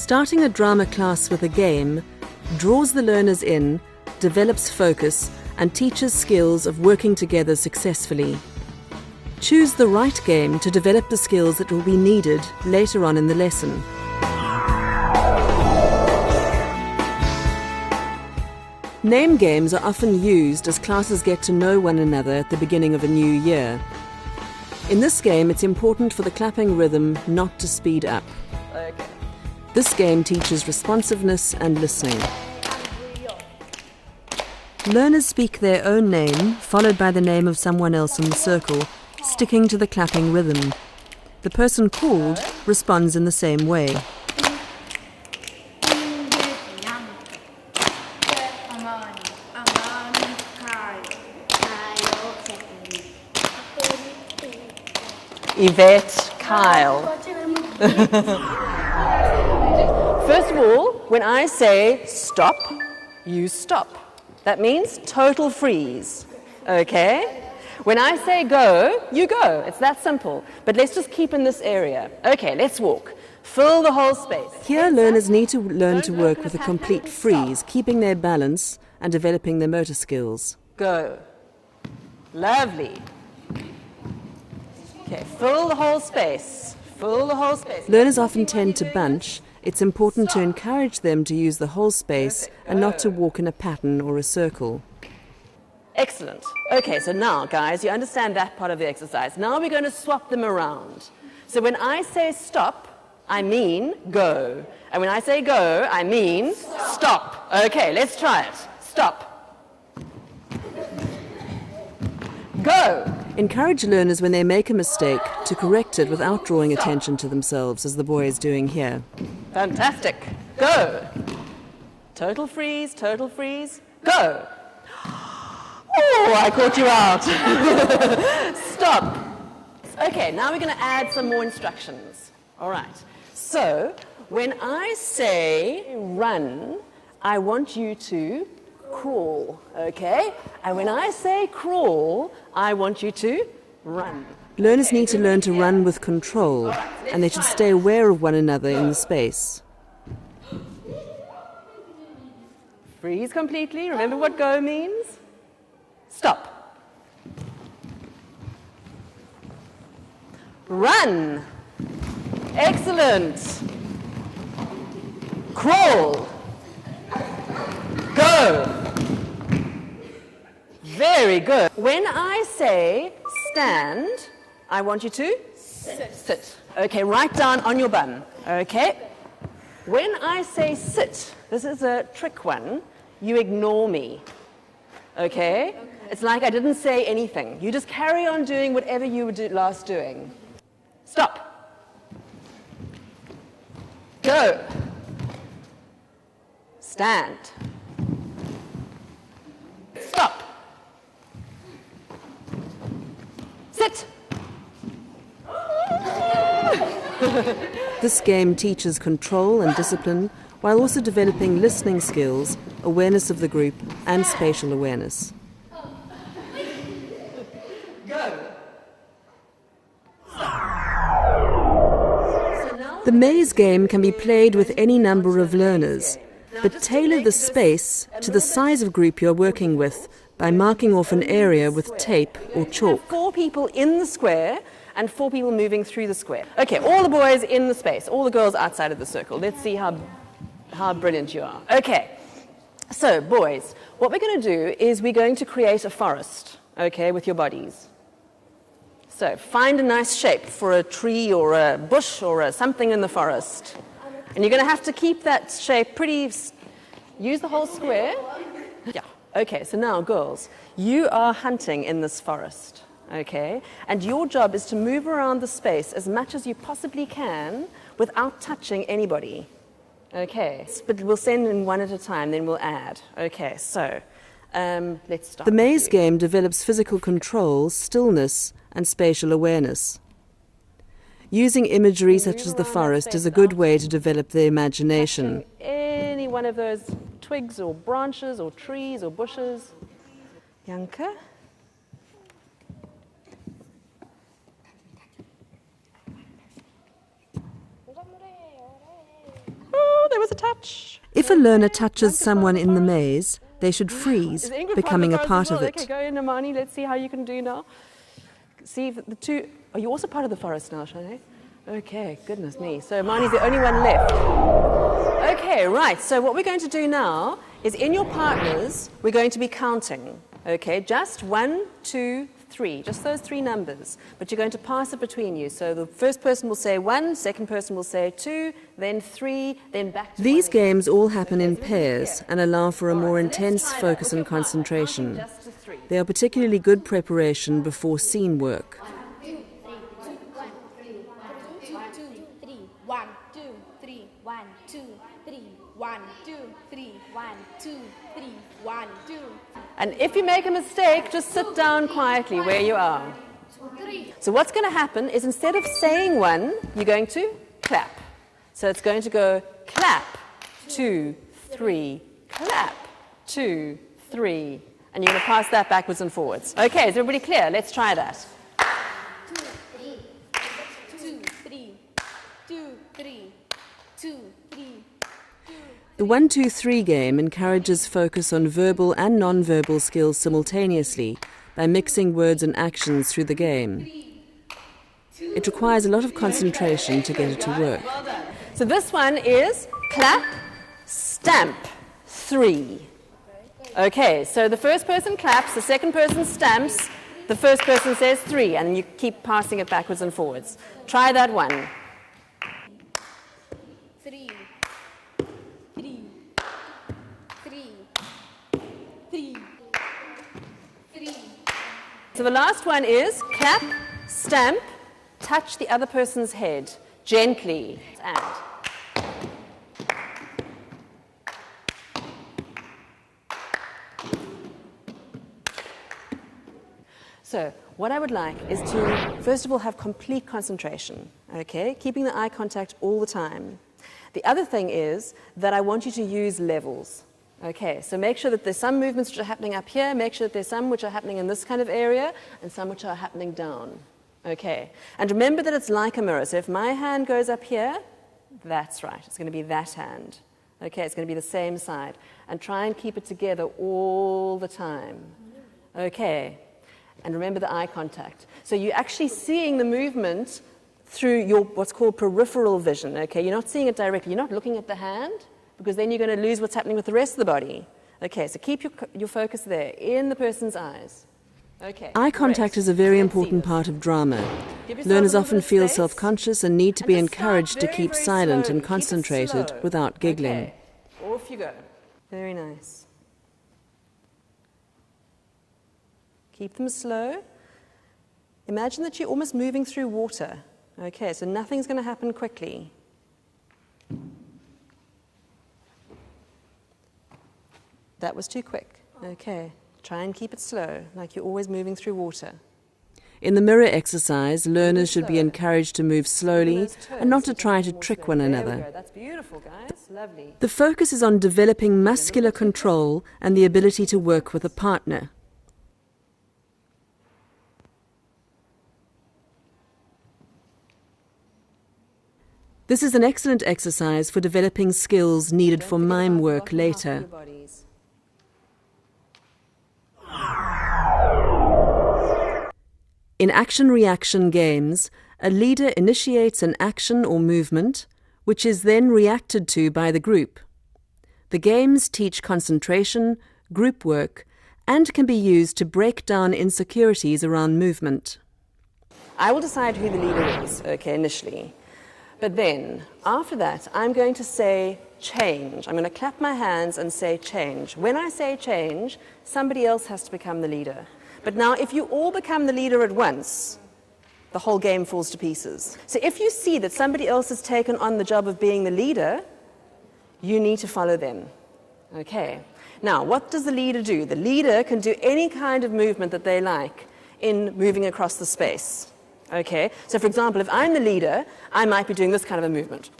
Starting a drama class with a game draws the learners in, develops focus, and teaches skills of working together successfully. Choose the right game to develop the skills that will be needed later on in the lesson. Name games are often used as classes get to know one another at the beginning of a new year. In this game, it's important for the clapping rhythm not to speed up. Okay. This game teaches responsiveness and listening. Learners speak their own name, followed by the name of someone else in the circle, sticking to the clapping rhythm. The person called responds in the same way. Yvette, Kyle. First of all, when I say stop, you stop. That means total freeze. Okay? When I say go, you go. It's that simple. But let's just keep in this area. Okay, let's walk. Fill the whole space. Here, learners need to learn to work with a complete freeze, keeping their balance and developing their motor skills. Go. Lovely. Okay, fill the whole space. Fill the whole space. Learners often tend to bunch. It's important to encourage them to use the whole space and not to walk in a pattern or a circle. Excellent. Okay, so now, guys, you understand that part of the exercise. Now we're going to swap them around. So when I say stop, I mean go. And when I say go, I mean stop. Okay, let's try it. Stop. Go. Encourage learners when they make a mistake to correct it without drawing attention to themselves, as the boy is doing here. Fantastic. Go. Total freeze, go. Oh, I caught you out. Stop. Okay, now we're going to add some more instructions. All right. So, when I say run, I want you to crawl, okay? And when I say crawl, I want you to run. Learners need to learn to run with control, and they should stay aware of one another in the space. Freeze completely. Remember what go means? Stop. Run. Excellent. Crawl. Go. Very good. When I say stand, I want you to sit. Okay, right down on your bum. Okay. When I say sit, this is a trick one, you ignore me. Okay? It's like I didn't say anything. You just carry on doing whatever you were last doing. Stop. Go. Stand. Stop. Sit. This game teaches control and discipline while also developing listening skills, awareness of the group, and spatial awareness. Go. The maze game can be played with any number of learners, but tailor the space to the size of group you're working with by marking off an area with tape or chalk. 4 people in the square and 4 people moving through the square. Okay, all the boys in the space, all the girls outside of the circle. Let's see how brilliant you are. Okay, so boys, what we're going to do is we're going to create a forest, okay, with your bodies. So find a nice shape for a tree or a bush or something in the forest. And you're going to have to keep that shape pretty... Use the whole square. Yeah. Okay, so now, girls, you are hunting in this forest, okay? And your job is to move around the space as much as you possibly can without touching anybody. Okay, but we'll send in one at a time, then we'll add. Okay, so let's start. The maze game develops physical control, stillness, and spatial awareness. Using imagery such as the forest is a good way to develop the imagination. Any one of those twigs or branches or trees or bushes. Janke? If a learner touches someone in the maze, they should freeze, becoming a part of it. Okay, go in, Amani. Let's see how you can do now. See if the two... Are you also part of the forest now, Shanae? Okay, goodness me. So Amani's the only one left. Okay, right. So what we're going to do now is in your partners, we're going to be counting. Okay, just 1, 2, 3, just those 3 numbers. But you're going to pass it between you. So the first person will say 1, second person will say 2, then 3, then back to These 1 games all happen in pairs and allow for a more intense focus and concentration. They are particularly good preparation before scene work. 1, 2, 3, 1, 2, 3, 1, 2, 3, 1, 2, 3, 1, 2. And if you make a mistake, just sit down quietly where you are. So what's going to happen is instead of saying 1, you're going to clap. So it's going to go clap, 2, 3, clap, 2, 3. And you're going to pass that backwards and forwards. Okay, is everybody clear? Let's try that. 2, 3, 2, 3, 2, 3. The 1, 2, 3 game encourages focus on verbal and non-verbal skills simultaneously by mixing words and actions through the game. It requires a lot of concentration to get it to work. So this one is clap, stamp, 3. Okay, so the first person claps, the second person stamps, the first person says 3, and you keep passing it backwards and forwards. Try that one. 3, 3, 3, 3, 3. So the last one is clap, stamp, touch the other person's head gently, and. So what I would like is to, first of all, have complete concentration, okay? Keeping the eye contact all the time. The other thing is that I want you to use levels, okay? So make sure that there's some movements which are happening up here, make sure that there's some which are happening in this kind of area, and some which are happening down, okay? And remember that it's like a mirror. So if my hand goes up here, that's right, it's going to be that hand. Okay, it's going to be the same side. And try and keep it together all the time. Okay. And remember the eye contact. So you're actually seeing the movement through your what's called peripheral vision. Okay, you're not seeing it directly. You're not looking at the hand, because then you're going to lose what's happening with the rest of the body. Okay, so keep your focus there, in the person's eyes. Okay. Eye contact is a very important part of drama. Learners often feel self-conscious and need to be encouraged to keep silent and concentrated without giggling. Okay. Off you go. Very nice. Keep them slow. Imagine that you're almost moving through water. Okay, so nothing's going to happen quickly. That was too quick. Okay, try and keep it slow, like you're always moving through water. In the mirror exercise, learners should be encouraged to move slowly and not to try to trick one another. That's beautiful, guys. Lovely. The focus is on developing muscular control and the ability to work with a partner. This is an excellent exercise for developing skills needed for mime work later. In action-reaction games, a leader initiates an action or movement, which is then reacted to by the group. The games teach concentration, group work, and can be used to break down insecurities around movement. I will decide who the leader is, okay, initially. But then, after that, I'm going to say change. I'm going to clap my hands and say change. When I say change, somebody else has to become the leader. But now, if you all become the leader at once, the whole game falls to pieces. So if you see that somebody else has taken on the job of being the leader, you need to follow them. Okay. Now, what does the leader do? The leader can do any kind of movement that they like in moving across the space. Okay, so for example, if I'm the leader, I might be doing this kind of a movement.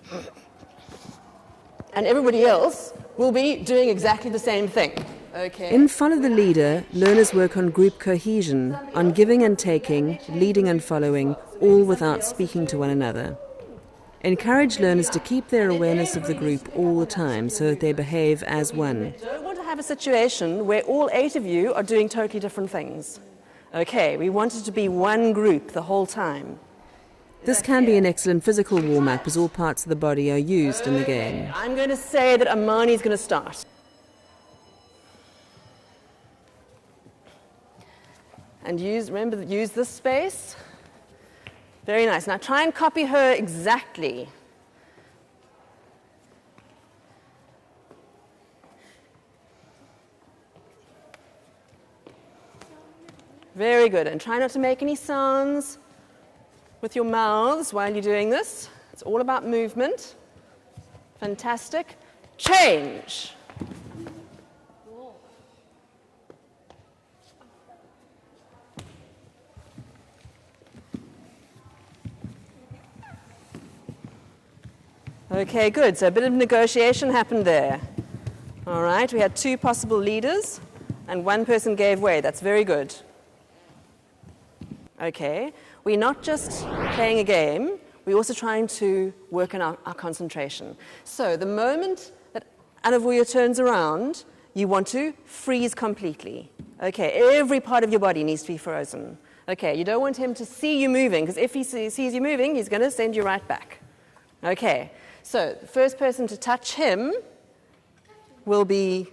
And everybody else will be doing exactly the same thing. Okay. In Follow the Leader, learners work on group cohesion, on giving and taking, leading and following, all without speaking to one another. Encourage learners to keep their awareness of the group all the time so that they behave as one. You don't want to have a situation where all 8 of you are doing totally different things. Okay, we want it to be one group the whole time. This can be an excellent physical warm-up as all parts of the body are used in the game. I'm going to say that Amani's going to start. And remember, use this space. Very nice. Now try and copy her exactly. Very good. And try not to make any sounds with your mouths while you're doing this. It's all about movement. Fantastic. Change. Okay, good. So a bit of negotiation happened there. All right, we had 2 possible leaders, and 1 person gave way. That's very good. Okay, we're not just playing a game, we're also trying to work on our concentration. So the moment that Anavuya turns around, you want to freeze completely. Okay, every part of your body needs to be frozen. Okay, you don't want him to see you moving, because if he sees you moving, he's going to send you right back. Okay, so the first person to touch him will be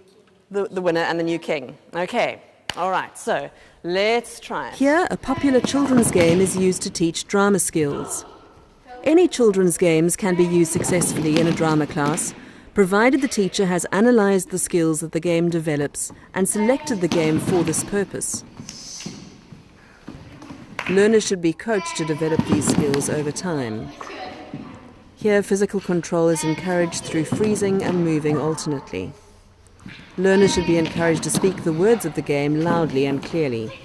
the winner and the new king. Okay, all right, so let's try it. Here, a popular children's game is used to teach drama skills. Any children's games can be used successfully in a drama class, provided the teacher has analysed the skills that the game develops and selected the game for this purpose. Learners should be coached to develop these skills over time. Here, physical control is encouraged through freezing and moving alternately. Learners should be encouraged to speak the words of the game loudly and clearly.